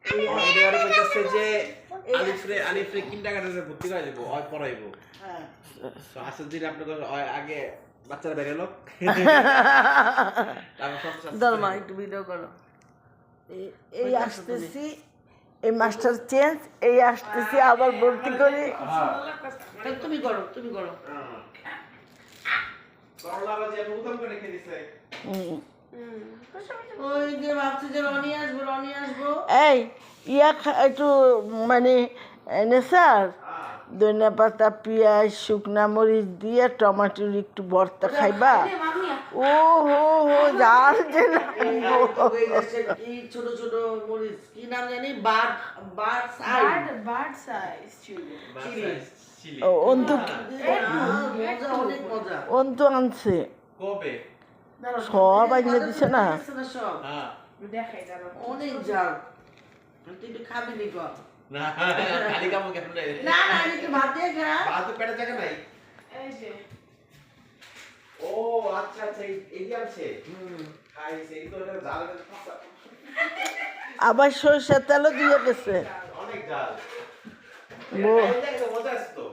এবারে কইতাছে যে আলিফরে কিন্ডারগার্টেনে ভর্তি করে দেব ওই পড়াইবো। হ্যাঁ তো আসল দিন আপনাদের আগে বাচ্চারা বের হলো দরমা একটু ভিডিও করো। এই আসতেছি, এই মাস্টার চেঞ্জ, এই আসতেছি আবার ভর্তি করি। তুমি করো, তুমি করো। করলা বাজি আমি উদম করে রেখে দিছে। ওই যে ভাবছি যে রনি আসবো। এই একটু মানে এনে স্যার ধনিয়া পাতা, পেঁয়াজ, শুকনা মরিচ দিয়ে টমেটোর একটু ভর্তা খাইবা। ও হো হো জাল যে ছোট ছোট মরিচ কি নাম জানি, বার্ড সাইজ চিলি। অন্তু অনেক মজা, অন্তু আনছে কবে সব আইনে দিছে না। অনেক জাল, তুই একটু খাবি নি কর না খালি কামো কেন রে? না না একটু ভাত দিয়ে খা। ভাত পেটে জায়গা নাই। এই যে ও আচ্ছা আচ্ছা এই যে আছে খাইছে এই তো এটা জাল ফাঁসা। আবার সরষের তেলও দিয়ে গেছে। অনেক জাল মজা আছে তো।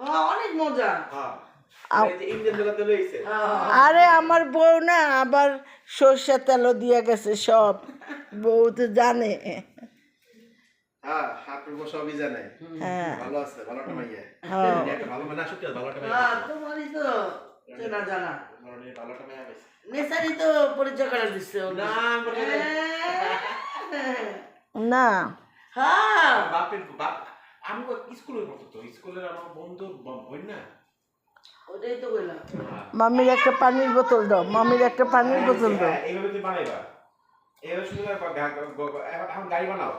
হ্যাঁ অনেক মজা। হ্যাঁ এই যে ইন্ডিয়ান দোকান থেকে লইছে। আরে আমার বউ না আবার সরষের তেলও দিয়ে গেছে সব, বউ তো জানে। হ্যাঁ হাতের বউ সবই জানে। হ্যাঁ ভালো আছে, ভালোটা মাইয়া। হ্যাঁ একটা ভালো মানে আসুক ভালোটা মাইয়া। হ্যাঁ তোমারই তো চেনা জানা। মানে ভালোটা মাইয়া পাইছে। নেসারি তো পরিচয় করে দিচ্ছে না না। হ্যাঁ বাপের বাপ আমি স্কুলে পড়তো তো, স্কুলের আমার বন্ধুর বোন না। ওটাই তো কইলাম। মামির একটা পানির বোতল দাও, মামির একটা পানির বোতল দাও। এইভাবে তুমি বানাইবা, এইভাবে শুনে এখন গাড়ি বানাও।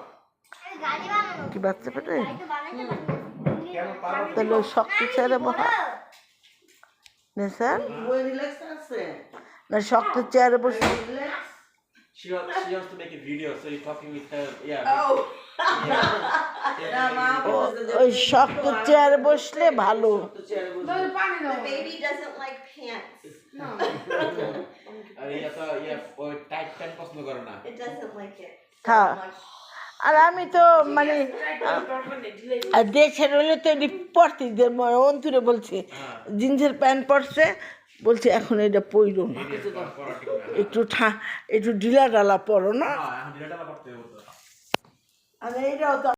কি বাচ্চা পেটে কেন পারো? তাহলে ওই শক্ত চেয়ারে বসা নেশার না, শক্ত চেয়ারে বসে। She wants to make a video, so you're talking with her. Yeah. ওই শক্ত চেয়ারে বসলে ভালো। The baby doesn't like pants. No. Tight pant পছন্দ করে না। It doesn't like it. হ্যাঁ আর আমি তো মানে দেশের হলে তো এটি পরতে অন্তুরে বলছি জিন্সের প্যান্ট পরছে, বলছে এখন এটা পইরো না, একটু ঢিলা ঢালা পরো না। এখন ডিলাটা করতে হবে তো। আর এইটাও তো